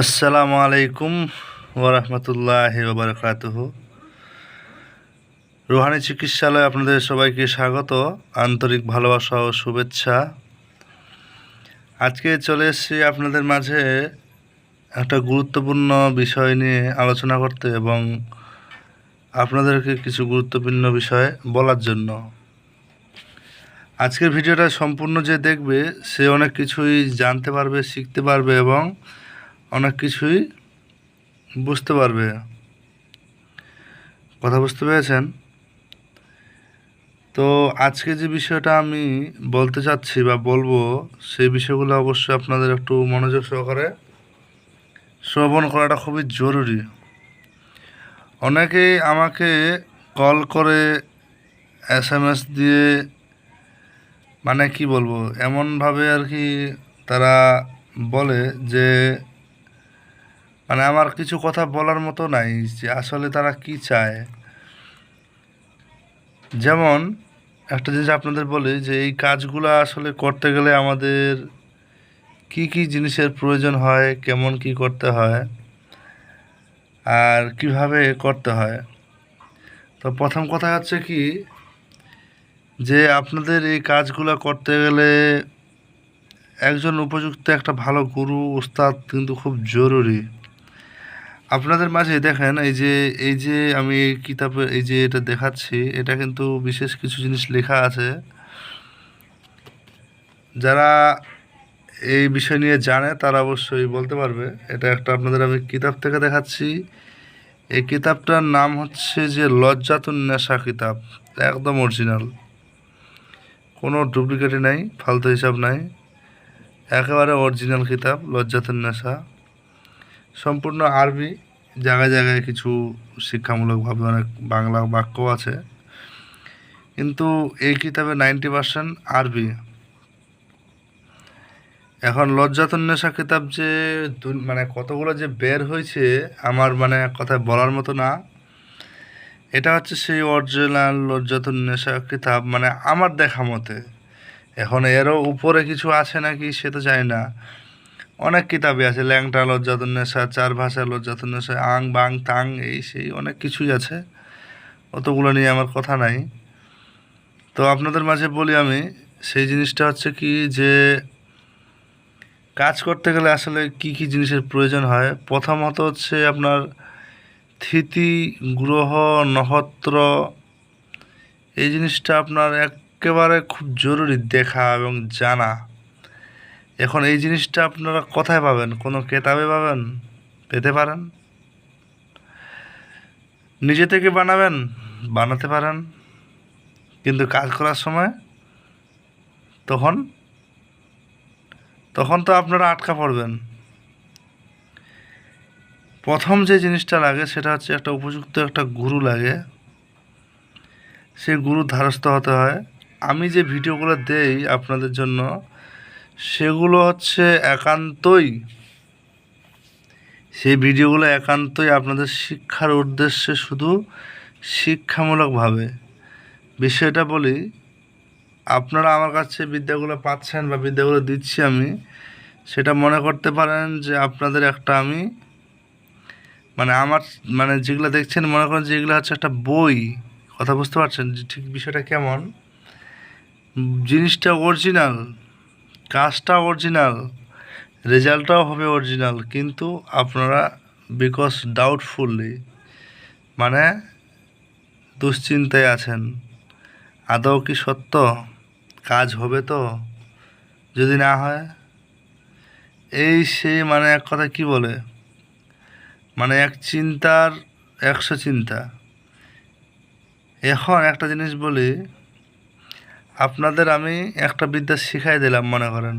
আসসালামু আলাইকুম ওরহমতুল্লাহি ওবরকাতুহু। রুহানি চিকিৎসালয়ে আপনাদের সবাইকে স্বাগত, আন্তরিক ভালোবাসা ও শুভেচ্ছা। আজকে চলে এসেছি আপনাদের মাঝে একটা গুরুত্বপূর্ণ বিষয় নিয়ে আলোচনা করতে এবং আপনাদেরকে কিছু গুরুত্বপূর্ণ বিষয় বলার জন্য। আজকের ভিডিওটা সম্পূর্ণ যে দেখবে সে অনেক কিছুই জানতে পারবে, শিখতে পারবে এবং অনেক কিছুই বুঝতে পারবে। কথা বুঝতে পেরেছেন? তো আজকে যে বিষয়টা আমি বলতে চাচ্ছি বা বলবো, সেই বিষয়গুলো অবশ্যই আপনাদের একটু মনোযোগ সহকারে শ্রবণ করাটা খুবই জরুরি। অনেকেই আমাকে কল করে, SMS দিয়ে, মানে কি বলবো, এমনভাবে আর কি তারা বলে যে মানে আমার কিছু কথা বলার মতো নাই যে আসলে তারা কি চায়। যেমন একটা জিনিস আপনাদের বলি যে এই কাজগুলো আসলে করতে গেলে আমাদের কি কি জিনিসের প্রয়োজন হয়, কেমন কি করতে হয় আর কিভাবে করতে হয়। তো প্রথম কথা হচ্ছে কি যে আপনাদের এই কাজগুলো করতে গেলে একজন উপযুক্ত একটা ভালো গুরু উস্তাদ কিন্তু খুব জরুরি। আপনাদের মাঝে দেখেন এই যে আমি এই কিতাবে এই যে এটা দেখাচ্ছি, এটা কিন্তু বিশেষ কিছু জিনিস লেখা আছে। যারা এই বিষয় নিয়ে জানে তারা অবশ্যই বলতে পারবে। এটা একটা আপনাদের আমি কিতাব থেকে দেখাচ্ছি। এই কিতাবটার নাম হচ্ছে যে লজ্জাতুন নেশা কিতাব, একদম অরিজিনাল, কোনো ডুপ্লিকেটই নাই, ফালতু হিসাব নাই, একেবারে অরিজিনাল কিতাব লজ্জাতুন নেশা। সম্পূর্ণ আরবি, জায়গায় জায়গায় কিছু শিক্ষামূলকভাবে অনেক বাংলা বাক্য আছে, কিন্তু এই কিতাবে 90% আরবি। এখন লজ্জাতুন নেশা কিতাব যে মানে কতগুলো যে বের হয়েছে আমার মানে কথায় বলার মতো না। এটা হচ্ছে সেই অরিজিনাল লজ্জাতুন নেশা কিতাব, মানে আমার দেখা মতে। এখন এরও উপরে কিছু আছে নাকি সে তো জানি না। অনেক কিতাবই আছে, ল্যাংটা লজ্জাতুন নেশা, চার ভাষা লজ্জাতুন নেশা, আং বাং তাং, এই সেই অনেক কিছুই আছে। অতগুলো নিয়ে আমার কথা নাই। তো আপনাদের মাঝে বলি আমি, সেই জিনিসটা হচ্ছে কি যে কাজ করতে গেলে আসলে কি কি জিনিসের প্রয়োজন হয়। প্রথমত হচ্ছে আপনার তিথি, গ্রহ, নক্ষত্র, এই জিনিসটা আপনার একেবারে খুব জরুরি দেখা এবং জানা। এখন এই জিনিসটা আপনারা কোথায় পাবেন? কোনো কেতাবে পাবেন? পেতে পারেন। নিজে থেকে বানাবেন, বানাতে পারেন, কিন্তু কাজ করার সময় তখন তখন তো আপনারা আটকা পড়বেন। প্রথম যে জিনিসটা লাগে সেটা হচ্ছে একটা উপযুক্ত একটা গুরু লাগে, সেই গুরুর ধারস্থ হতে হয়। আমি যে ভিডিওগুলো দেই আপনাদের জন্য, সেগুলো হচ্ছে একান্তই, সেই ভিডিওগুলো একান্তই আপনাদের শিক্ষার উদ্দেশ্যে, শুধু শিক্ষামূলকভাবে। বিষয়টা বলি, আপনারা আমার কাছে বিদ্যাগুলো পাচ্ছেন বা বিদ্যাগুলো দিচ্ছি আমি, সেটা মনে করতে পারেন যে আপনাদের একটা আমি মানে আমার মানে যেগুলো দেখছেন মনে করেন যে এগুলো হচ্ছে একটা বই। কথা বুঝতে পারছেন যে ঠিক বিষয়টা কেমন? জিনিসটা অরিজিনাল, কাজটা অরিজিনাল, রেজাল্টটাও হবে অরিজিনাল, কিন্তু আপনারা বিকজ ডাউটফুললি, মানে দুশ্চিন্তায় আছেন, আদৌ কি সত্য কাজ হবে? তো যদি না হয়, এই সেই মানে এক কথা কি বলে, মানে এক চিন্তার 100 চিন্তা। এখন একটা জিনিস বলি, আপনাদের আমি একটা বিদ্যা শিখাই দিলাম, মনে করেন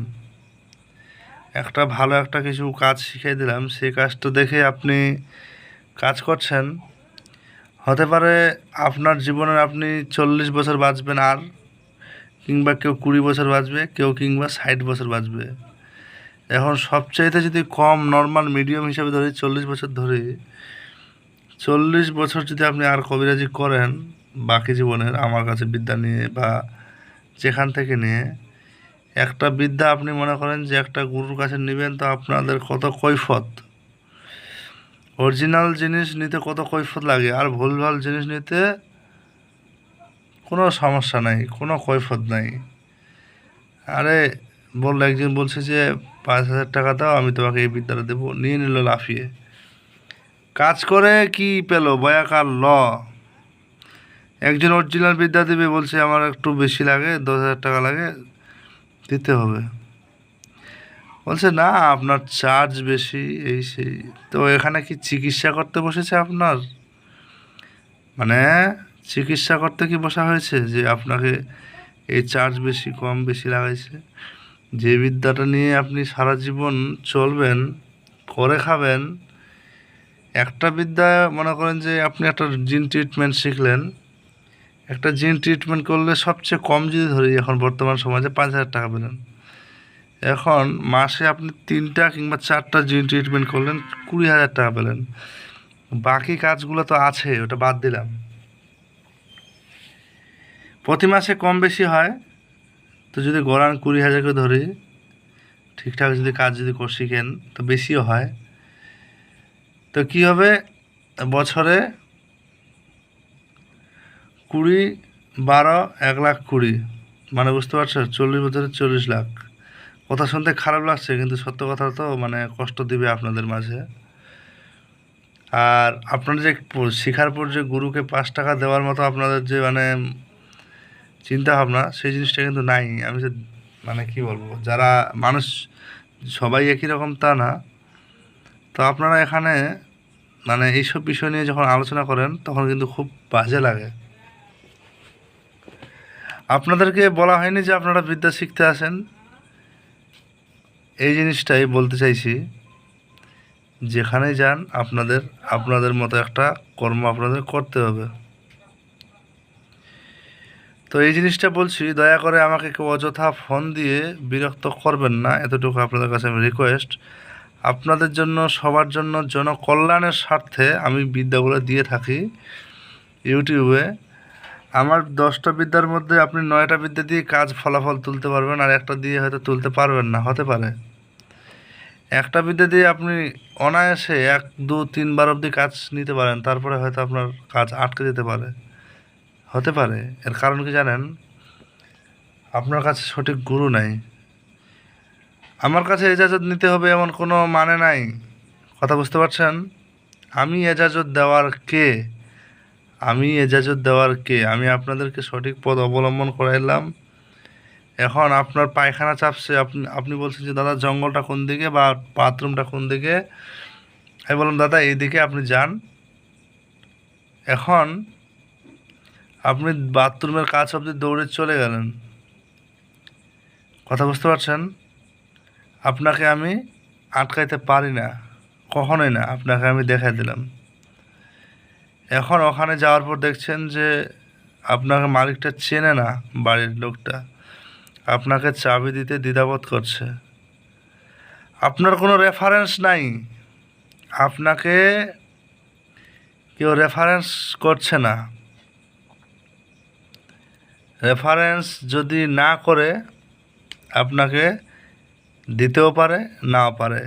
একটা ভালো একটা কিছু কাজ শিখাই দিলাম, সেই কাজটা দেখে আপনি কাজ করছেন। হতে পারে আপনার জীবনের আপনি 40 বছর বাঁচবেন, আর কিংবা কেউ 20 বছর বাঁচবে, কেউ কিংবা 60 বছর বাঁচবে। এখন সবচাইতে যদি কম নর্মাল মিডিয়াম হিসাবে ধরি 40 বছর ধরে, 40 বছর যদি আপনি আর কবিরাজি করেন বাকি জীবনের আমার কাছে বিদ্যা নিয়ে বা যেখান থেকে নিয়ে, একটা বিদ্যা আপনি মনে করেন যে একটা গুরুর কাছে নেবেন, তো আপনাদের কত কৈফত। অরিজিনাল জিনিস নিতে কত কৈফিয়ত লাগে, আর ভুলভাল জিনিস নিতে কোনো সমস্যা নাই, কোনো কৈফিয়ত নাই। আরে একজন বলছে যে 5,000 টাকা দাও, আমি তোমাকে এই বিদ্যাটা দেবো, নিয়ে নিল লাফিয়ে। কাজ করে কি পেল, বয়াকার ল। একজন অরিজিনাল বিদ্যা দেবে, বলছে আমার একটু বেশি লাগে, 10,000 টাকা লাগে, দিতে হবে। বলছে না আপনার চার্জ বেশি, এই সেই। তো এখানে কি চিকিৎসা করতে বসেছে আপনার, মানে চিকিৎসা করতে কি বসা হয়েছে যে আপনাকে এই চার্জ বেশি কম বেশি লাগাইছে? যে বিদ্যাটা নিয়ে আপনি সারা জীবন চলবেন, করে খাবেন, একটা বিদ্যা মনে করেন যে আপনি একটা জিন ট্রিটমেন্ট শিখলেন, একটা জিন ট্রিটমেন্ট করলে সবচেয়ে কম যদি ধরি এখন বর্তমান সমাজে 5,000 টাকা পেলেন। এখন মাসে আপনি 3টা কিংবা 4টা জিন ট্রিটমেন্ট করলেন, 20,000 টাকা পেলেন। বাকি কাজগুলো তো আছে, ওটা বাদ দিলাম। প্রতি মাসে কম বেশি হয়, তো যদি গড়ান 20,000 করে ধরি, ঠিকঠাক যদি কাজ যদি শিখেন তো বেশিও হয়। তো কি হবে, বছরে 20, 12, 1,20,000, মানে বুঝতে পারছো, 40 বছরে 40 লাখ। কথা শুনতে খারাপ লাগছে, কিন্তু সত্য কথা তো, মানে কষ্ট দিবে আপনাদের মাঝে। আর আপনারা যে শেখার পর যে গুরুকে 5 টাকা দেওয়ার মতো আপনাদের যে মানে চিন্তা ভাবনা, সেই জিনিসটা কিন্তু নাই। আমি যে মানে কি বলবো, যারা মানুষ সবাই একই রকম তা না। তো আপনারা এখানে মানে এইসব বিষয় নিয়ে যখন আলোচনা করেন তখন কিন্তু খুব বাজে লাগে। আপনাদেরকে বলা হয়নি যে আপনারা বিদ্যা শিখতে আসেন, এই জিনিসটাই বলতে চাইছি। যেখানেই যান আপনাদের মতো একটা কর্ম আপনাদের করতে হবে। তো এই জিনিসটা বলছি, দয়া করে আমাকে কেউ অযথা ফোন দিয়ে বিরক্ত করবেন না, এতটুকু আপনাদের কাছে আমি রিকোয়েস্ট। আপনাদের জন্য, সবার জন্য, জনকল্যাণের স্বার্থে আমি বিদ্যাগুলো দিয়ে থাকি ইউটিউবে। আমার 10টা বিদ্যার মধ্যে আপনি 9টা বিদ্যা দিয়ে কাজ ফলাফল তুলতে পারবেন, আর একটা দিয়ে হয়তো তুলতে পারবেন না, হতে পারে। একটা বিদ্যা দিয়ে আপনি অনায়াসে 1, 2, 3 বার অবধি কাজ নিতে পারেন, তারপরে হয়তো আপনার কাজ আটকে যেতে পারে, হতে পারে। এর কারণ কি জানেন, আপনার কাছে সঠিক গুরু নাই। আমার কাছে এজাজত নিতে হবে এমন কোনো মানে নাই, কথা বুঝতে পারছেন? আমি এজাজত দেওয়ার কে? আমি আপনাদেরকে সঠিক পথ অবলম্বন করাইলাম। এখন আপনার পায়খানা চাপছে, আপনি বলছেন যে দাদা জঙ্গলটা কোন দিকে বা বাথরুমটা কোন দিকে। আমি বললাম দাদা এই দিকে, আপনি যান। এখন আপনি বাথরুমের কাছ অবধি দৌড়ে চলে গেলেন, কথা বুঝতে পারছেন? আপনাকে আমি আটকাইতে পারি না, কখনোই না। আপনাকে আমি দেখাই দিলাম। এখন ওখানে যাওয়ার পর দেখছেন যে আপনাকে মালিকটা চেনে না, বাড়ির লোকটা আপনাকে চাবি দিতে দ্বিধাবোধ করছে। আপনার কোনো রেফারেন্স নাই, আপনাকে কেউ রেফারেন্স করছে না। রেফারেন্স যদি না করে আপনাকে দিতেও পারে, নাও পারে।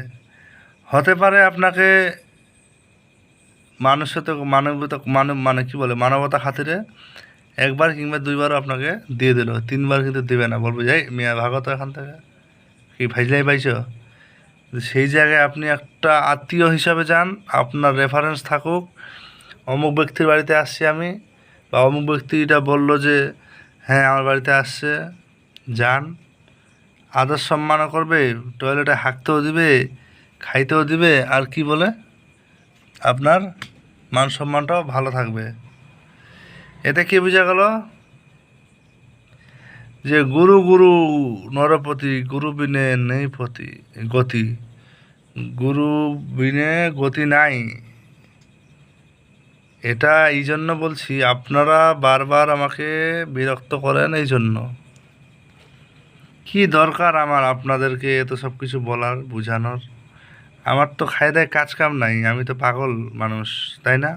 হতে পারে আপনাকে মানুষের তো মানে কি বলে, মানবতা খাতিরে 1বার কিংবা 2বারও আপনাকে দিয়ে দিল, 3বার কিন্তু দেবে না, বলবো যাই মিয়া ভাগত এখান থেকে, কি ফাইজলাই পাইছো। সেই জায়গায় আপনি একটা আত্মীয় হিসাবে যান, আপনার রেফারেন্স থাকুক, অমুক ব্যক্তির বাড়িতে আসছি আমি, বা অমুক ব্যক্তিটা বলল যে হ্যাঁ আমার বাড়িতে আসছে, যান। আদর সম্মানও করবে, টয়লেটে হাঁকতেও দিবে, খাইতেও দিবে, আর কি বলে আপনার মান সম্মানটাও ভালো থাকবে। এতে কি বোঝা গেল যে গুরু গুরু নরপতি, গুরু বিনে নেই গতি, গুরু বিনে গতি নাই। এটা এই জন্য বলছি, আপনারা বারবার আমাকে বিরক্ত করেন, এই জন্য। কি দরকার আমার আপনাদেরকে এত সব কিছু বলার, বোঝানোর? আমার তো খায় দায় কাজ কাম নাই, আমি তো পাগল মানুষ, তাই না?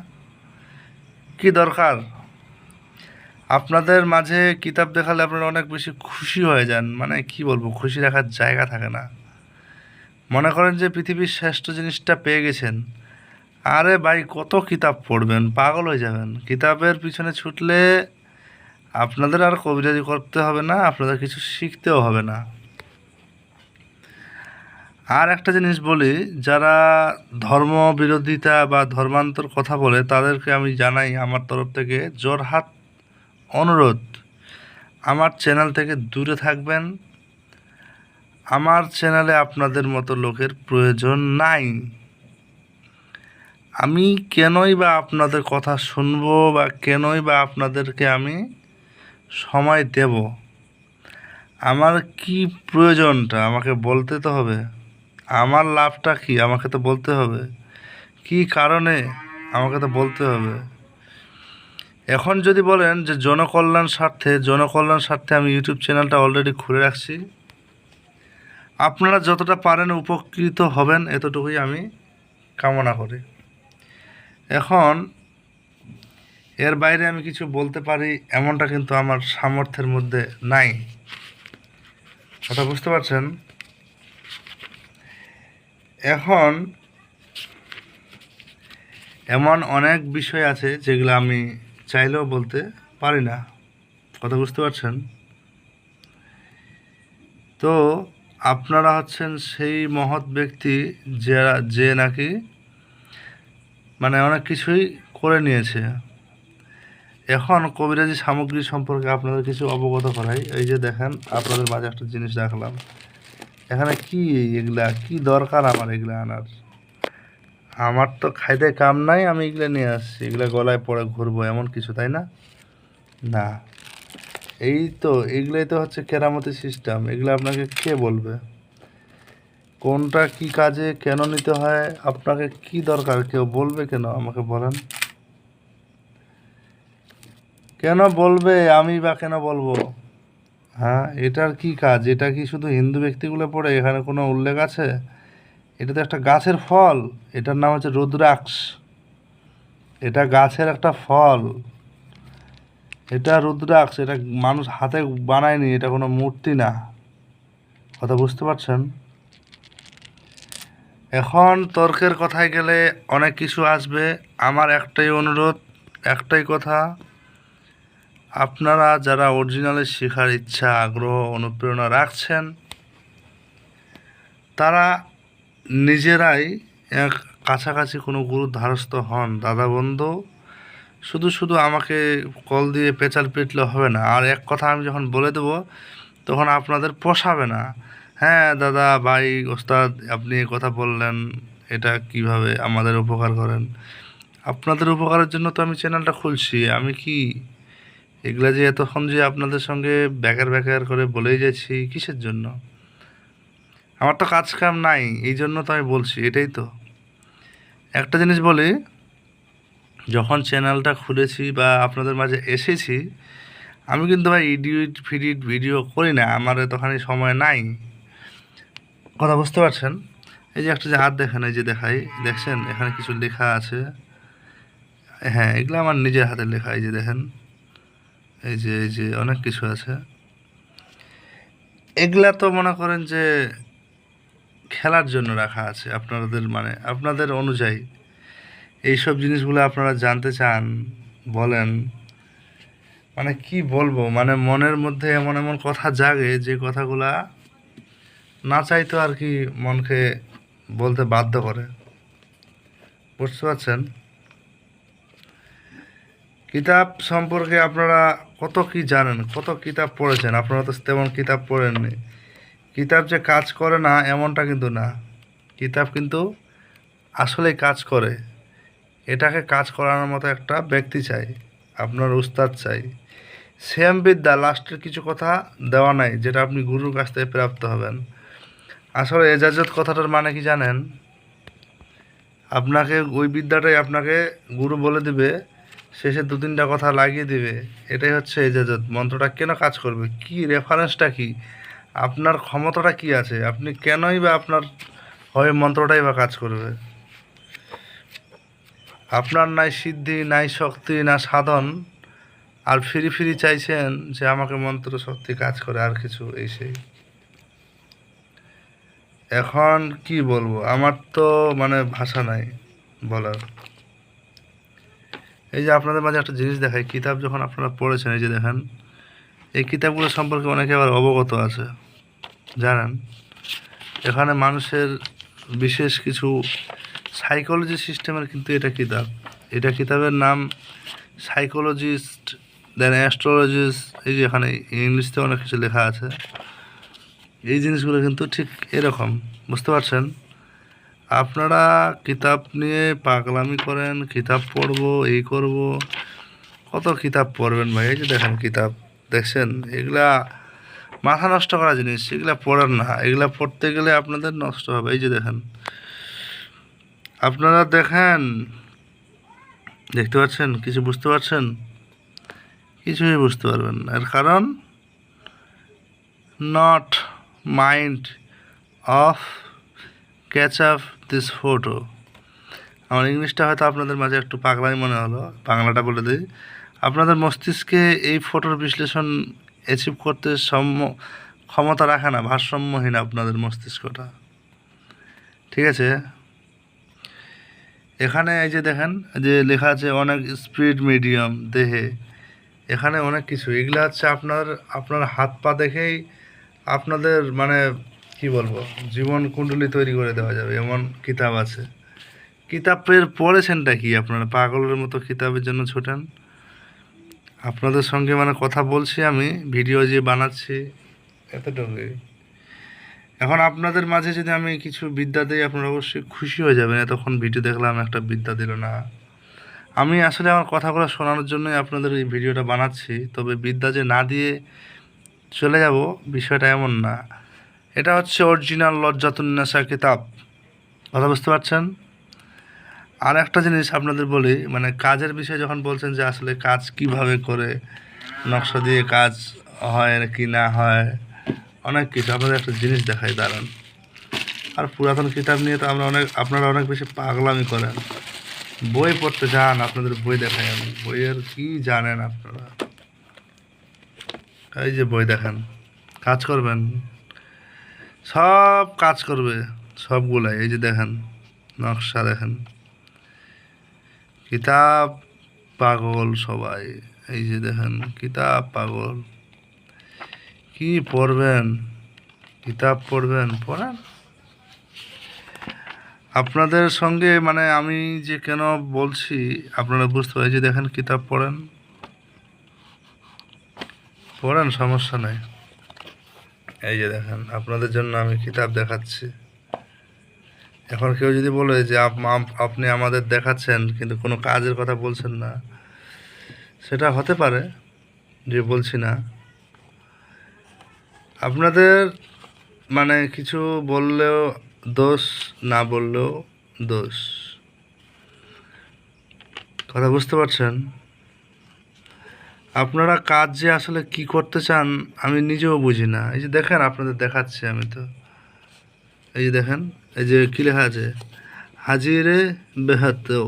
কি দরকার? আপনাদের মাঝে কিতাব দেখালে আপনারা অনেক বেশি খুশি হয়ে যান, মানে কি বলবো, খুশি রাখার জায়গা থাকে না। মনে করেন যে পৃথিবীর শ্রেষ্ঠ জিনিসটা পেয়ে গেছেন, আরে ভাই, কত কিতাব পড়বেন, পাগল হয়ে যাবেন। কিতাবের পিছনে ছুটলে আপনাদের আর কবিরাজি করতে হবে না, আপনাদের কিছু শিখতেও হবে না। আর একটা জিনিস বলি, যারা ধর্ম বিরোধিতা বা ধর্মান্তর কথা বলে তাদেরকে আমি জানাই আমার তরফ থেকে জোরহাত অনুরোধ, আমার চ্যানেল থেকে দূরে থাকবেন। আমার চ্যানেলে আপনাদের মতো লোকের প্রয়োজন নাই। আমি কেনই বা আপনাদের কথা শুনবো বা কেনই বা আপনাদেরকে আমি সময় দেব? আমার কি প্রয়োজনটা আমাকে বলতে তো হবে। আমার লাভটা কি আমাকে তো বলতে হবে। কি কারণে আমাকে তো বলতে হবে। এখন যদি বলেন যে জনকল্যাণ স্বার্থে আমি ইউটিউব চ্যানেলটা অলরেডি খুলে রাখছি, আপনারা যতটা পারেন উপকৃত হবেন এতটুকুই আমি কামনা করি। এখন এর বাইরে আমি কিছু বলতে পারি এমনটা কিন্তু আমার সামর্থ্যের মধ্যে নাই। কথা বুঝতে পারছেন? এখন এমন অনেক বিষয় আছে যেগুলো আমি চাইলেও বলতে পারি না। কথা বুঝতে পারছেন? তো আপনারা হচ্ছেন সেই মহৎ ব্যক্তি যে নাকি মানে অনেক কিছুই করে নিয়েছে। এখন কবিরাজি সামগ্রী সম্পর্কে আপনাদের কিছু অবগত করাই। এই যে দেখেন, আপনাদের মাঝে একটা জিনিস রাখলাম। এখানে কি এগুলা, কি দরকার আমার এগুলা আনার? আমার তো খাইতে কাম নাই, আমি এগুলো নিয়ে আসছি। এগুলো গলায় পরে ঘুরবো এমন কিছু, তাই না? না, এই তো এগুলোই তো হচ্ছে কেরামতি সিস্টেম। এগুলো আপনাকে কে বলবে কোনটা কি কাজে কেন নিতে হয়? আপনাকে কি দরকার কেউ বলবে কেন? আমাকে বলেন, কেন বলবে? আমি বা কেন বলবো? হ্যাঁ, এটার কি কাজ? এটা কি শুধু হিন্দু ব্যক্তিগুলো পড়ে? এখানে কোনো উল্লেখ আছে? এটা তো একটা গাছের ফল। এটার নাম হচ্ছে রুদ্রাক্ষ। এটা গাছের একটা ফল। এটা রুদ্রাক্ষ। এটা মানুষ হাতে বানায়নি, এটা কোনো মূর্তি না। কথা বুঝতে পারছেন? এখন তর্কের কথায় গেলে অনেক কিছু আসবে। আমার একটাই অনুরোধ, একটাই কথা, আপনারা যারা অরিজিনালে শেখার ইচ্ছা, আগ্রহ, অনুপ্রেরণা রাখছেন, তারা নিজেরাই এক কাছাকাছি কোনো গুরুর ধারস্থ হন। দাদা বন্ধু শুধু শুধু আমাকে কল দিয়ে পেঁচাল পিটলে হবে না। আর এক কথা আমি যখন বলে দেবো তখন আপনাদের পোষাবে না। হ্যাঁ দাদা, ভাই, ওস্তাদ, আপনি এ কথা বললেন, এটা কিভাবে আমাদের উপকার করেন? আপনাদের উপকারের জন্য তো আমি চ্যানেলটা খুলছি। আমি কি এগুলা যে এতক্ষণ যে আপনাদের সঙ্গে ব্যাকার ব্যাকার করে বলেই যাচ্ছি কিসের জন্য? আমার তো কাজ কাম নাই, এই জন্য তো আমি বলছি। এটাই তো একটা জিনিস বলি, যখন চ্যানেলটা খুলেছি বা আপনাদের মাঝে এসেছি, আমি কিন্তু ভাই ভিডিও করি না। আমার এতখানি সময় নাই। কথা বুঝতে পারছেন? এই যে একটা যে হাত দেখেন, এই যে দেখাই, দেখছেন এখানে কিছু লেখা আছে। হ্যাঁ, এগুলো আমার নিজের হাতের লেখা। এই যে দেখেন, এই যে অনেক কিছু আছে। এগুলা তো মনে করেন যে খেলার জন্য রাখা আছে আপনাদের, মানে আপনাদের অনুযায়ী এইসব জিনিসগুলো আপনারা জানতে চান, বলেন। মানে কি বলবো, মানে মনের মধ্যে এমন এমন কথা জাগে যে কথাগুলা না চাইতো আর কি মনকে বলতে বাধ্য করে। বুঝতে পারছেন? কিতাব সম্পর্কে আপনারা কত কি জানেন, কত কিতাব পড়েছেন। আপনারা তো তেমন কিতাব পড়েননি। কিতাব যে কাজ করে না এমনটা কিন্তু না। কিতাব কিন্তু আসলেই কাজ করে। এটাকে কাজ করানোর মতো একটা ব্যক্তি চাই, আপনার উস্তাদ চাই। সেম বিদ্যা লাস্টের কিছু কথা দেওয়া নাই যেটা আপনি গুরুর কাছ থেকে প্রাপ্ত হবেন। আসলে এজাজত কথাটার মানে কি জানেন? আপনাকে ওই বিদ্যাটাই আপনাকে গুরু বলে দিবে, শেষে দু তিনটা কথা লাগিয়ে দিবে। এটাই হচ্ছে এজাজত। মন্ত্রটা কেন কাজ করবে, কি রেফারেন্সটা কি, আপনার ক্ষমতাটা কি আছে, আপনি কেনই বা আপনার হয় মন্ত্রটাই বা কাজ করবে? আপনার নাই সিদ্ধি, নাই শক্তি, না সাধন, আর ফিরি চাইছেন যে আমাকে মন্ত্র শক্তি কাজ করে আর কিছু এই সেই। এখন কি বলবো, আমার তো মানে ভাষা নাই। বলার। এই যে আপনাদের মাঝে একটা জিনিস দেখায়, কিতাব যখন আপনারা পড়েছেন, এই যে দেখেন এই কিতাবগুলো সম্পর্কে অনেকে আবার অবগত আছে, জানেন এখানে মানুষের বিশেষ কিছু সাইকোলজি সিস্টেমের কিন্তু এটা কিতাবের নাম সাইকোলজিস্ট দেন অ্যাস্ট্রোলজিস্ট। এই যে এখানে ইংলিশতে অনেক কিছু লেখা আছে, এই জিনিসগুলো কিন্তু ঠিক এরকম, বুঝতে পারছেন। আপনারা কিতাব নিয়ে পাগলামি করেন, কিতাব পড়বো, এই করব, কত কিতাব পড়বেন ভাই। এই যে দেখেন কিতাব দেখছেন, এগুলা মাথা নষ্ট করা জিনিস, এগুলা পড়েন না, এগুলা পড়তে গেলে আপনাদের নষ্ট হবে। এই যে দেখেন, আপনারা দেখেন, দেখতে পাচ্ছেন, কিছু বুঝতে পারছেন? কিছুই বুঝতে পারবেন না। এর কারণ not mind of catch up this photo. আমার ইংলিশটা হয়তো আপনাদের মাঝে একটু পাগলাই মনে হলো, বাংলাটা বলে দিই। আপনাদের মস্তিষ্কে এই ফটোর বিশ্লেষণ অ্যাচিভ করতে ক্ষমতা রাখে না, ভারসাম্যহীন আপনাদের মস্তিষ্কটা, ঠিক আছে। এখানে এই যে দেখেন যে লেখা আছে অনেক স্পিড মিডিয়াম দেহে, এখানে অনেক কিছু, এগুলো হচ্ছে আপনার হাত পা দেখেই আপনাদের মানে কি বলবো, জীবন কুণ্ডলী তৈরি করে দেওয়া যাবে এমন কিতাব আছে। কিতাবের পড়েছেনটা কি, আপনারা পাগলের মতো কিতাবের জন্য ছোটেন। আপনাদের সঙ্গে মানে কথা বলছি আমি, ভিডিও যে বানাচ্ছি, এতটুকুই। এখন আপনাদের মাঝে যদি আমি কিছু বিদ্যা দিই, আপনারা অবশ্যই খুশি হয়ে যাবেন, এতক্ষণ ভিডিও দেখলাম একটা বিদ্যা দিল না। আমি আসলে আমার কথাগুলো শোনানোর জন্যই আপনাদের এই ভিডিওটা বানাচ্ছি, তবে বিদ্যা যে না দিয়ে চলে যাব বিষয়টা এমন না। এটা হচ্ছে অরিজিনাল লজ্জাতুন্নেসা কিতাব, কথা বুঝতে পারছেন। আর একটা জিনিস আপনাদের বলি, মানে কাজের বিষয়ে যখন বলছেন যে আসলে কাজ কিভাবে করে, নকশা দিয়ে কাজ হয় কি না হয়, অনেক কিছু আপনাদের একটা জিনিস দেখাই, দাঁড়ান। আর পুরাতন কিতাব নিয়ে তো আপনারা অনেক বেশি পাগলামি করেন। বই পড়তে যান, আপনাদের বই দেখাই আমি, বইয়ের কি জানেন আপনারা। এই যে বই দেখেন, কাজ করবেন, সব কাজ করবে সবগুলাই। এই যে দেখেন নকশা দেখেন, কিতাব পাগল সবাই। এই যে দেখেন কিতাব পাগল, কি পড়বেন, কিতাব পড়বেন, পড়েন। আপনাদের সঙ্গে মানে আমি যে কেন বলছি আপনারা বুঝতে পারেন। যে দেখেন কিতাব পড়েন, পড়েন, সমস্যা নেই। এই যে দেখেন আপনাদের জন্য আমি কিতাব দেখাচ্ছি। এখন কেউ যদি বলে যে আপনি আমাদের দেখাচ্ছেন কিন্তু কোনো কাজের কথা বলছেন না, সেটা হতে পারে যে বলছি না। আপনাদের মানে কিছু বললেও দোষ, না বললেও দোষ, কথা বুঝতে পারছেন। আপনারা কাজ যে আসলে কি করতে চান আমি নিজেও বুঝি না। এই যে দেখেন আপনাদের দেখাচ্ছি আমি তো, এই যে দেখেন, এই যে কী লেখা আছে, হাজিরে বেহাতেও।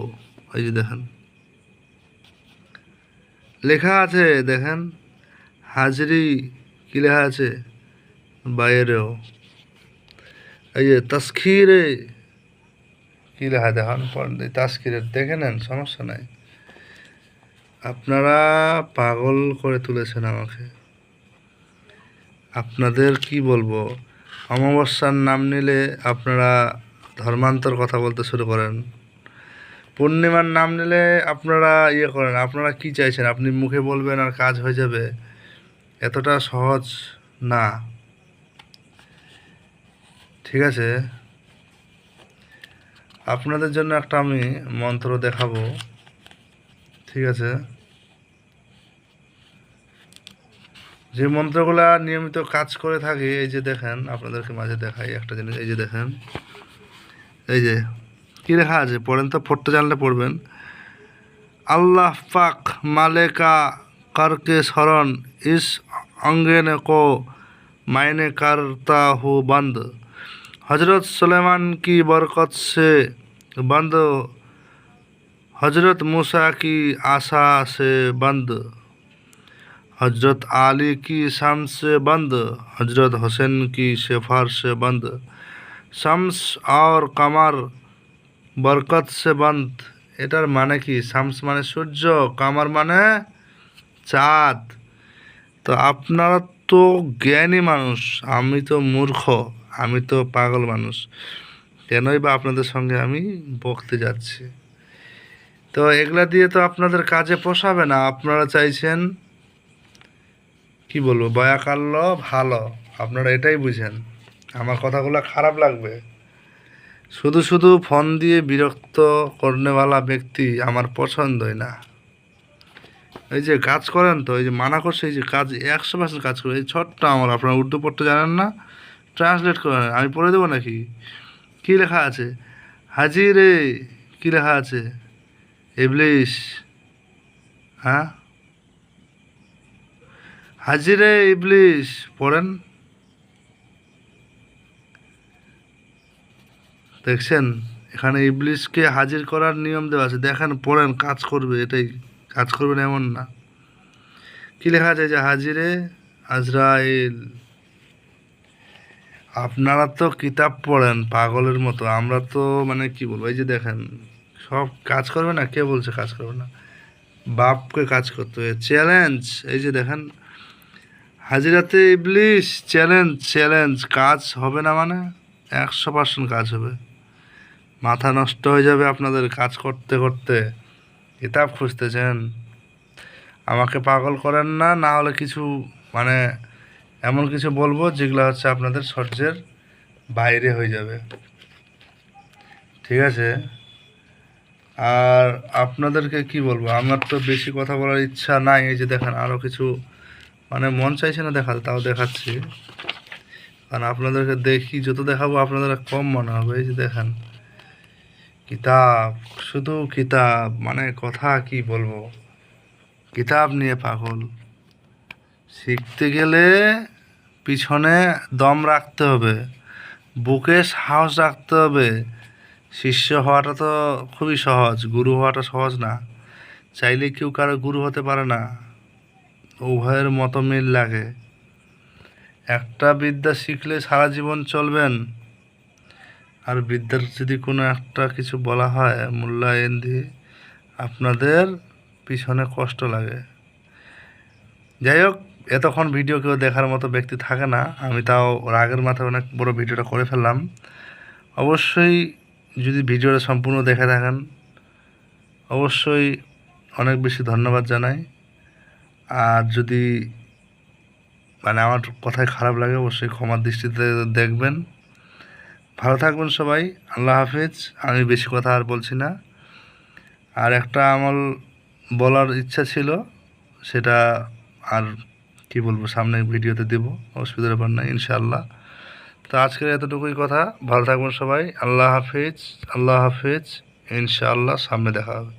এই যে দেখেন লেখা আছে, দেখেন হাজরি কী লেখা আছে বাইরেও। এই যে তাস্কিরে কী লেখা, দেখেন তাস্কিরে দেখে নেন, সমস্যা নাই। আপনারা পাগল করে তুলেছেন আমাকে। আপনাদের কি বলবো, অমাবস্যার নাম নিলে আপনারা ধর্মান্তর কথা বলতে শুরু করেন, পূর্ণিমার নাম নিলে আপনারা ইয়ে করেন। আপনারা কি চাইছেন, আপনি মুখে বলবেন আর কাজ হয়ে যাবে? এতটা সহজ না, ঠিক আছে। আপনাদের জন্য একটা আমি মন্ত্র দেখাবো, ঠিক আছে। যে মন্ত্রগুলা নিয়মিত কাজ করে থাকে, এই যে দেখেন আপনাদেরকে মাঝে দেখাই একটা জিনিস। এই যে দেখেন, এই যে কী লেখা আছে, পড়েন তো, পড়তে জানলে পড়বেন। আল্লাহ পাক মালেকা करके शरण इस अंगन को मायने करता हूँ बंद, हजरत सुलेमान की बरकत से बंद, हजरत मूसा की आशा से बंद, हजरत आली की शान से बंद, हजरत हुसैन की सिफारिश से बंद, शम्स और कमर বরকত সে বন্ত, এটার মানে কি? শামস মানে সূর্য, কামার মানে চাঁদ। তো আপনারা তো জ্ঞানী মানুষ, আমি তো মূর্খ, আমি তো পাগল মানুষ, কেনই বা আপনাদের সঙ্গে আমি বকতে যাচ্ছি? তো এগুলা দিয়ে তো আপনাদের কাজে পোষাবে না। আপনারা চাইছেন কি বলবো, বয়াকাল্য ভালো, আপনারা এটাই বুঝেন। আমার কথাগুলো খারাপ লাগবে? শুধু শুধু ফোন দিয়ে বিরক্ত করনেওয়ালা ব্যক্তি আমার পছন্দই না। এই যে কাজ করেন, তো এই যে মানা করছে, এই যে কাজ 100% কাজ করে, এই ছোট্ট আমার, আপনারা উর্দু পড়তে জানেন না, ট্রান্সলেট করেন, আমি পড়ে দেবো নাকি? কী লেখা আছে? হাজি রে, কী লেখা আছে? ইবলিশ, হ্যাঁ, হাজি রে ইবলিশ, পড়েন। দেখছেন, এখানে ইবলিশকে হাজির করার নিয়ম দেওয়া আছে, দেখেন, পড়েন, কাজ করবে, এটাই। কাজ করবেন এমন না। কী লেখা আছে? যে হাজিরে আজরাইল। আপনারা তো কিতাব পড়েন পাগলের মতো, আমরা তো মানে কি বলবো, এই যে দেখেন, সব কাজ করবে না। কে বলছে কাজ করবে না? বাপকে কাজ করতে হবে। চ্যালেঞ্জ, এই যে দেখেন, হাজিরাতে ইবলিশ, চ্যালেঞ্জ, চ্যালেঞ্জ। কাজ হবে না মানে 100% কাজ হবে। মাথা নষ্ট হয়ে যাবে আপনাদের কাজ করতে করতে। কিতাব খুঁজতেছেন, আমাকে পাগল করেন না, না হলে কিছু মানে এমন কিছু বলবো যেগুলো হচ্ছে আপনাদের সহ্যের বাইরে হয়ে যাবে, ঠিক আছে? আর আপনাদেরকে কি বলবো, আমার তো বেশি কথা বলার ইচ্ছা নাই। এই যে দেখেন, আরও কিছু মানে মন চাইছে না দেখাতে, তাও দেখাচ্ছি। কারণ আপনাদেরকে দেখি, যত দেখাবো আপনাদের কম মনে হবে। এই যে দেখেন, কিতাব, শুধু কিতাব, মানে কথা কি বলবো, কিতাব নিয়ে পাগল। শিখতে গেলে পিছনে দম রাখতে হবে, বুকে সাহস রাখতে হবে। শিষ্য হওয়াটা তো খুবই সহজ, গুরু হওয়াটা সহজ না। চাইলে কেউ কারো গুরু হতে পারে না, উভয়ের মত মিল লাগে। একটা বিদ্যা শিখলে সারা জীবন চলবেন, আর বিদ্যার যদি কোনো একটা কিছু বলা হয় মূল্যায়ন দিয়ে, আপনাদের পিছনে কষ্ট লাগে। যাই হোক, এতক্ষণ ভিডিও কেউ দেখার মতো ব্যক্তি থাকে না, আমি তাও রাগের মাথায় অনেক বড় ভিডিওটা করে ফেললাম। অবশ্যই যদি ভিডিওটা সম্পূর্ণ দেখে থাকেন, অবশ্যই অনেক বেশি ধন্যবাদ জানাই। আর যদি মানে আমার কথায় খারাপ লাগে, অবশ্যই ক্ষমার দৃষ্টিতে দেখবেন। ভালো থাকবেন সবাই, আল্লাহ হাফেজ। আমি বেশি কথা আর বলছি না। আর একটা আমার বলার ইচ্ছা ছিল, সেটা আর কি বলবো, সামনে ভিডিওতে দেবো, অসুবিধার ব্যাপার নাই ইনশাআল্লাহ। তো আজকের এতটুকুই কথা, ভালো থাকবেন সবাই, আল্লাহ হাফেজ, আল্লাহ হাফেজ, ইনশাআল্লাহ সামনে দেখা হবে।